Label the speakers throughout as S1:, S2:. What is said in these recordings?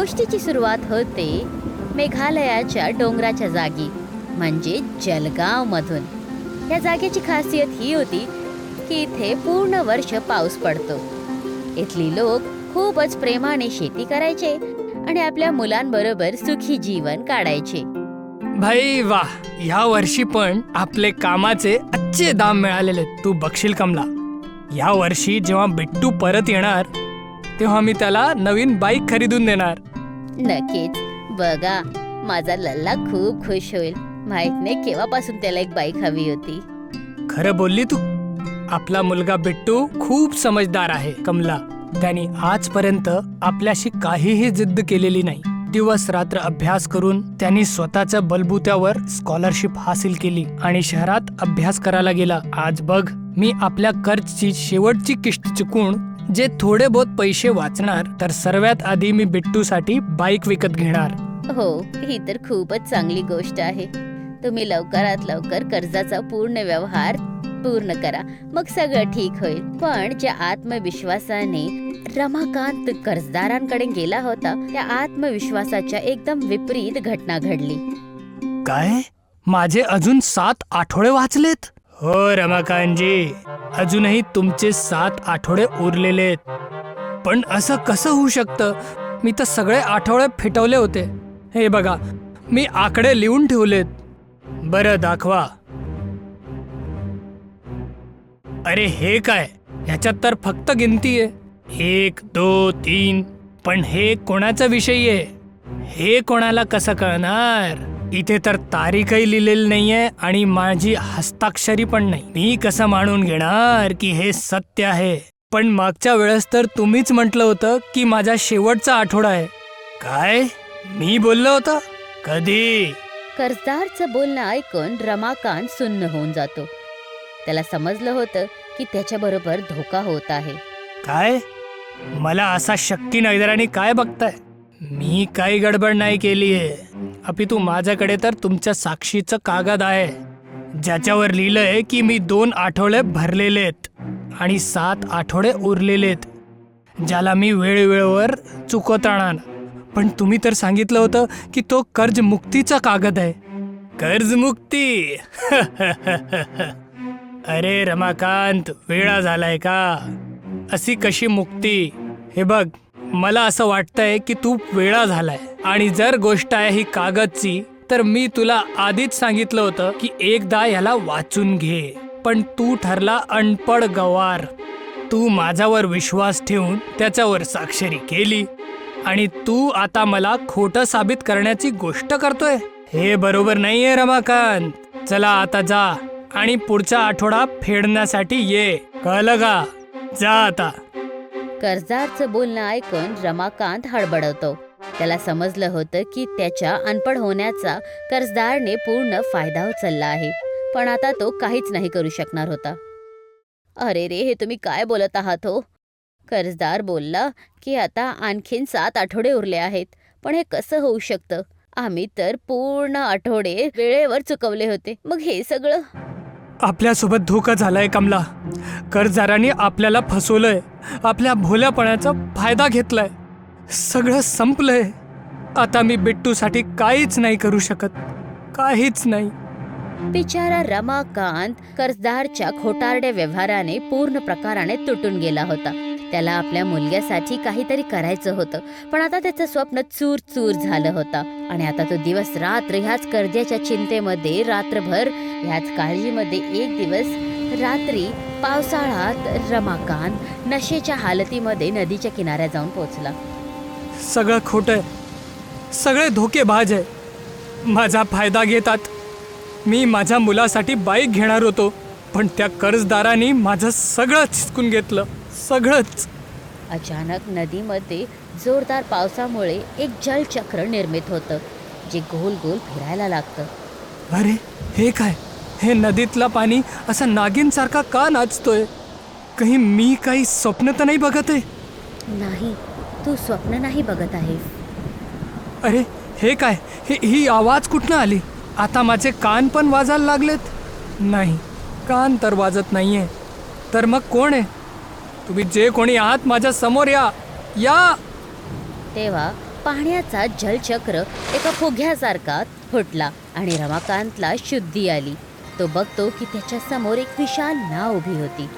S1: गोष्टीची सुरुवात होते मेघालयाच्या डोंगराच्या जागी म्हणजे जलगाव मधून। या जागेची खासियत ही होती की इथे पूर्ण वर्ष पाऊस पडतो। इथली लोक खूपच प्रेमाने शेती करायचे आणि आपल्या मुलांबरोबर सुखी जीवन काढायचे।
S2: भाई वाह, या वर्षी पण आपले कामाचे अच्छे दाम मिळालेले। तू बघशील कमला, या वर्षी जेव्हा बिट्टू परत येणार तेव्हा मी त्याला नवीन बाईक खरीदून देणार।
S1: नक्कीच, बघा माझा लल्ला खूप खुश होईल। माहित नाही केव्हापासून त्याला एक बाईक हवी होती।
S2: खरं बोलली तू। आपला मुलगा बिट्टू खूप समजदार आहे कमला। त्याने आजपर्यंत आपल्याशी काहीही जिद्द केलेली नाही। दिवस रात्र अभ्यास करून त्यांनी स्वतःच्या बलबुत्यावर स्कॉलरशिप हासिल केली आणि शहरात अभ्यास करायला गेला। आज बघ, मी आपल्या कर्जची शेवटची किस्त चुकून जे थोडे बहुत पैसे वाचणार, तर सर्वात आधी मी बिट्टूसाठी बाईक विकत घेणार।
S1: हो, ही तर खूपच चांगली गोष्ट आहे। तुम्ही लवकरात लवकर कर्जाचा पूर्ण व्यवहार पूर्ण करा, मग सगळं ठीक होईल। पण ज्या आत्मविश्वासाने रमाकांत कर्जदारांकडे गेला होता, त्या आत्मविश्वासाच्या एकदम विपरीत घटना घडली।
S2: काय? माझे अजून 7 आठवडे वाचलेत? हो रमाकांतजी, अजूनही तुमचे 7 आठवडे उरलेलेत। पण असं कसं होऊ शकतं? मी तर सगळे आठवडे फिटवले होते। हे बघा, मी आकडे लिहून ठेवलेत। बरं दाखवा। अरे हे काय? ह्याच्यात तर फक्त गिनती आहे, 1 2 3। पण हे कोणाचा विषयी आहे? हे कोणाला कसं कळणार? इथे तर तारीखही लिहिलेली नाहीये आणि माझी हस्ताक्षरी पण नाही। मी कसं मानून घेणार की हे सत्य आहे? पण मागच्या वेळेस तर तुम्हीच म्हटलं होतं की माझा शेवटचा आठवडा आहे। काय? मी बोललो होतं? कधी?
S1: कर्जदारचं बोलणं ऐकून रमाकांत सुन्न होऊन जातो। त्याला समजलं होतं की त्याच्याबरोबर धोका होत आहे।
S2: काय? मला असा शक्की नजराने काय बघताय? मी काही गडबड नाही केलीये। अपितू माझ्याकडे तर तुमच्या साक्षीचं कागद आहे, ज्याच्यावर लिहिलंय की मी 2 आठवडे भरलेलेत आणि 7 आठवडे उरलेलेत, ज्याला मी वेळेवर चुकवत राहणार। पण तुम्ही तर सांगितलं होतं की तो कर्जमुक्तीचा कागद आहे। कर्जमुक्ती? अरे रमाकांत, वेळा झालाय का? अशी कशी मुक्ती? हे बघ, मला असं वाटतंय की तू वेळा झालाय, आणि जर गोष्ट आहे ही कागदची, तर मी तुला आधीच सांगितलं होतं की एकदा याला वाचून घे। पण तू ठरला अनपढ गवार। तू माझ्यावर विश्वास ठेवून त्याच्यावर स्वाक्षरी केली आणि तू आता मला खोटं साबित करण्याची गोष्ट करतोय। हे बरोबर नाहीये रमाकांत। चला आता जा आणि पुढचा आठवडा फेडण्यासाठी ये, कळलं का? जा आता।
S1: कर्जदारचं बोलणं ऐकून रमाकांत हडबडतो। त्याला समजलं होतं की त्याच्या अनपढ होण्याचा कर्जदारने पूर्ण फायदा उचलला आहे, पण आता तो काहीच नाही करू शकणार होता। अरे रे, हे तुम्ही काय बोलत आहात हो? कर्जदार बोलला की आता आणखीन 7 आठवडे उरले आहेत। पण हे कसं होऊ शकतं? आम्ही तर पूर्ण आठवडे वेळेवर चुकवले होते, मग हे सगळं?
S2: आपल्यासोबत धोका झालाय कमला। कर्जदारांनी आपल्याला फसवलंय, आपल्या भोल्यापणाचा फायदा घेतलाय। सगळं संपलंय। आता मी बिट्टूसाठी काहीच नाही करू शकत, काहीच नाही।
S1: बिचारा रमाकांत कर्जदारच्या खोटारड्या व्यवहाराने पूर्ण प्रकाराने तुटून गेला होता। त्याला आपल्या मुलग्यासाठी काहीतरी करायचं होतं, पण आता त्याचं स्वप्न चूर चूर झालं होतं आणि आता तो दिवस रात्र ह्याच कर्जाच्या चिंतेमध्ये, रात्रभर ह्याच काळजीमध्ये, एक दिवस रात्री पावसाळ्यात रमाकांत नशेच्या हालतीमध्ये नदीच्या किनाऱ्या जाऊन पोहोचला।
S2: सगळं खोटं आहे, सगळे धोकेबाज आहे, माझा फायदा घेतात। मी माझ्या मुलासाठी बाईक घेणार होतो, पण त्या कर्जदारांनी माझं सगळं हिसकून घेतलं, सगळंच।
S1: अचानक नदीमध्ये जोरदार पावसामुळे एक जलचक्र निर्मित होतं, जे गोल गोल फिरायला लागतं।
S2: अरे हे काय? हे नदीतलं पाणी असं नागिनसारखा का नाचतोय? काही मी काही स्वप्न तर नाही बघत आहे?
S1: नाही, तू स्वप्न नाही बघत आहेस।
S2: अरे हे काय? ही आवाज कुठनं आली? आता माझे कान पण वाजायला लागलेत। नाही, कान तर वाजत नाहीये, तर मग कोण आहे? तुम्ही जे कोणी आहात माझ्या समोर या, या।
S1: तेव्हा पाण्याचा जलचक्र एका फुग्यासारखा फुटला आणि रमाकांतला शुद्धी आली. तो बघतो की त्याच्या समोर एक विशाल नाव उभी होती.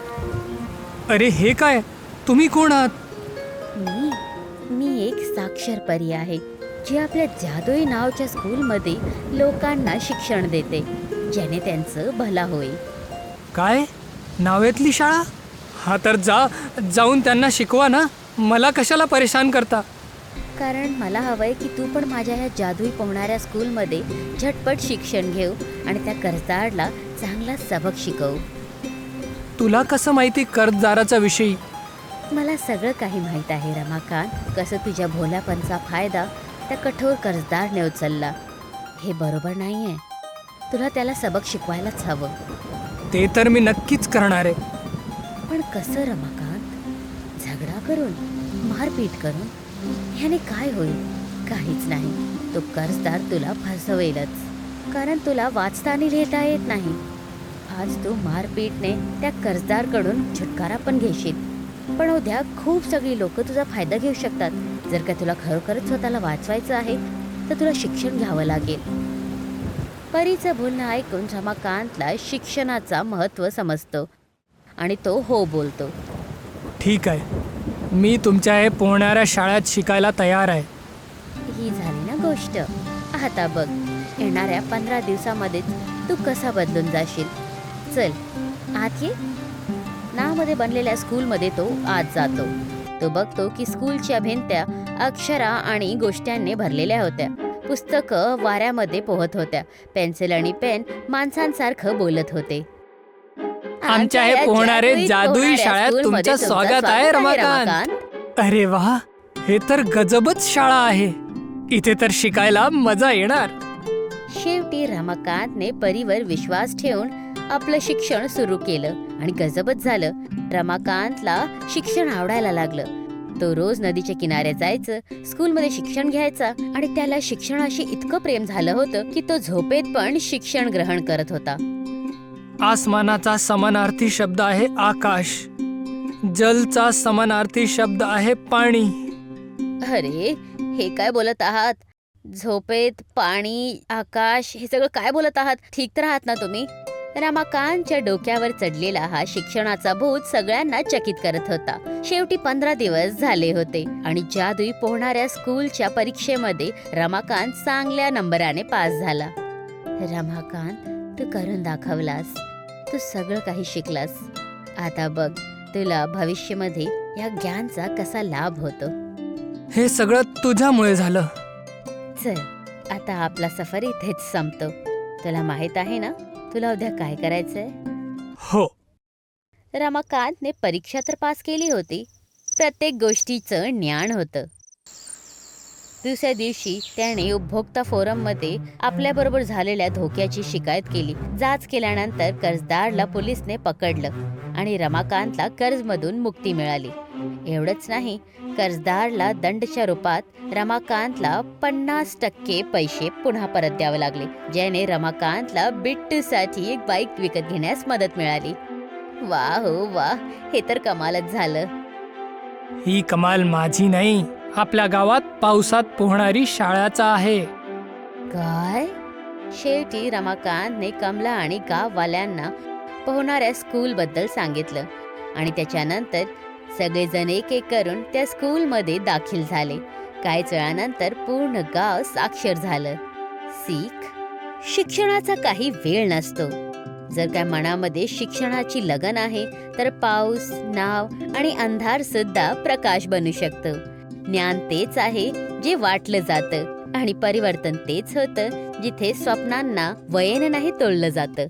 S2: अरे हे काय? तुम्ही कोण आहात?
S1: मी एक साक्षर परी आहे जी आपल्या जादुई नावच्या स्कूलमध्ये लोकांना शिक्षण देते, ज्याने त्यांचं भला होईल.
S2: काय? नावेतली शाळा? हा तर जाऊन त्यांना शिकवा ना. मला कशाला परेशान करता?
S1: कारण मला हवंय की तू पण माझ्या ह्या जादुई पोहणाऱ्या स्कूलमध्ये झटपट शिक्षण घेऊ आणि त्या कर्जदाराला चांगला सबक शिकवू.
S2: तुला कसं माहिती कर्जदाराचा विषयी?
S1: मला सगळं काही माहीत आहे रमाकांत. कसं तुझ्या भोल्यापणचा फायदा त्या कठोर कर्जदारने उचलला. हे बरोबर नाही आहे. तुला त्याला सबक शिकवायलाच हवं.
S2: ते तर मी नक्कीच करणार आहे.
S1: पण कसं रमाकांत? झगडा करून, मारपीट करून ह्याने काय होईल? काहीच नाही. तो कर्जदार तुला फसवेलच, कारण तुला वाचता आणि लिहिता येत नाही. आज तू मारपीटने त्या कर्जदारकडून छुटकारा पण घेशील, पण उद्या खूप सगळी लोक तुझा फायदा घेऊ शकतात. जर का तुला खरोखरच स्वतःला वाचवायचं आहे तर तुला शिक्षण घ्यावं लागेल. परीचं बोलणं ऐकून रमाकांतला शिक्षणाचा महत्त्व समजतो आणि तो हो बोलतो.
S2: ठीक आहे, मी तुमच्या हे पोहणाऱ्या शाळेत शिकायला तयार आहे.
S1: ही झाली ना गोष्ट. आता बघ, येणाऱ्या 15 दिवसामध्येच तू कसा बदलून जाशील. चल आत ये. नावामध्ये बनलेल्या स्कूलमध्ये तो आत जातो. तो बघतो की स्कूलच्या भिंत्या अक्षरा आणि गोष्ट्यांनी भरलेल्या होत्या. पुस्तकं वाऱ्यामध्ये पोहत होत्या. पेन्सिल आणि पेन माणसांसारखं बोलत होते.
S2: आमच्या हे पोहणारे जादुई शाळेत तुमचं स्वागत आहे रमाकांत. अरे वा, हे तर गजबच शाळा आहे. इथे तर शिकायला मजा येणार.
S1: शेवटी रमाकांतने परीवर विश्वास ठेवून आपलं शिक्षण सुरू केलं आणि गजबच झालं. रमाकांतला शिक्षण आवडायला लागलं. तो रोज नदीच्या किनाऱ्या जायचं, स्कूलमध्ये शिक्षण घ्यायचा आणि त्याला शिक्षणाशी इतकं प्रेम झालं होतं की तो झोपेत पण शिक्षण ग्रहण करत होता.
S2: आसमानाचा समानार्थी शब्द आहे आकाश. जलचा समानार्थी शब्द आहे पाणी.
S1: अरे हे काय बोलत आहात? झोपेत, पाणी, आकाश हे सगळं काय बोलत आहात? ठीक तर आहात ना तुम्ही? रमाकांतच्या डोक्यावर चढलेला हा शिक्षणाचा भूत सगळ्यांना चकित करत होता. शेवटी 15 दिवस झाले होते आणि जादुई पोहणाऱ्या स्कूलच्या परीक्षेमध्ये रमाकांत चांगल्या नंबराने पास झाला. रमाकांत, तू करून दाखवलास. तू सगळं काही शिकलास. आता बघ तुला भविष्यामध्ये या ज्ञानचा कसा लाभ होतो.
S2: हे सगळं तुझ्यामुळे झालं.
S1: चल आता आपला सफर इथेच संपतो. तुला माहित आहे ना तुला उद्या काय करायचंय?
S2: हो.
S1: रमाकांतने परीक्षा तर पास केली होती. प्रत्येक गोष्टीचं ज्ञान होतं. दुसऱ्या दिवशी त्याने उपभोक्ता फोरममध्ये आपल्याबरोबर झालेल्या धोक्याची शिकायत केली. जाच केल्यानंतर कर्जदारला पोलिसने पकडलं आणि रमाकांतला कर्जमधून मुक्ती मिळाली. एवढंच नाही, कर्जदारला दंडच्या रूपात रमाकांतला 50% पैसे पुन्हा परत द्यावे लागले, ज्याने रमाकांतला बिट्टूसाठी एक बाईक विकत घेण्यास मदत मिळाली. वा हो वा, हे तर कमालच झालं.
S2: ही कमाल माझी नाही, आपल्या गावात पावसात पोहणारी शाळाचा आहे.
S1: काय? शेवटी रमाकांतने कमला आणि गाववाल्यांना पोहणाऱ्या स्कूलबद्दल सांगितलं आणि त्याच्यानंतर सगळेजण एक एक करून त्या स्कूलमध्ये दाखल झाले. काहीच वेळानंतर पूर्ण गाव साक्षर झालं. शिक्षणाचा काही वेळ नसतो. जर काय मनामध्ये शिक्षणाची लगन आहे तर पाऊस, नाव आणि अंधार सुद्धा प्रकाश बनू शकतो. ज्ञान तेच आहे जे वाटलं जातं आणि परिवर्तन तेच होतं जिथे स्वप्नांना वयेने नाही तोडलं जातं.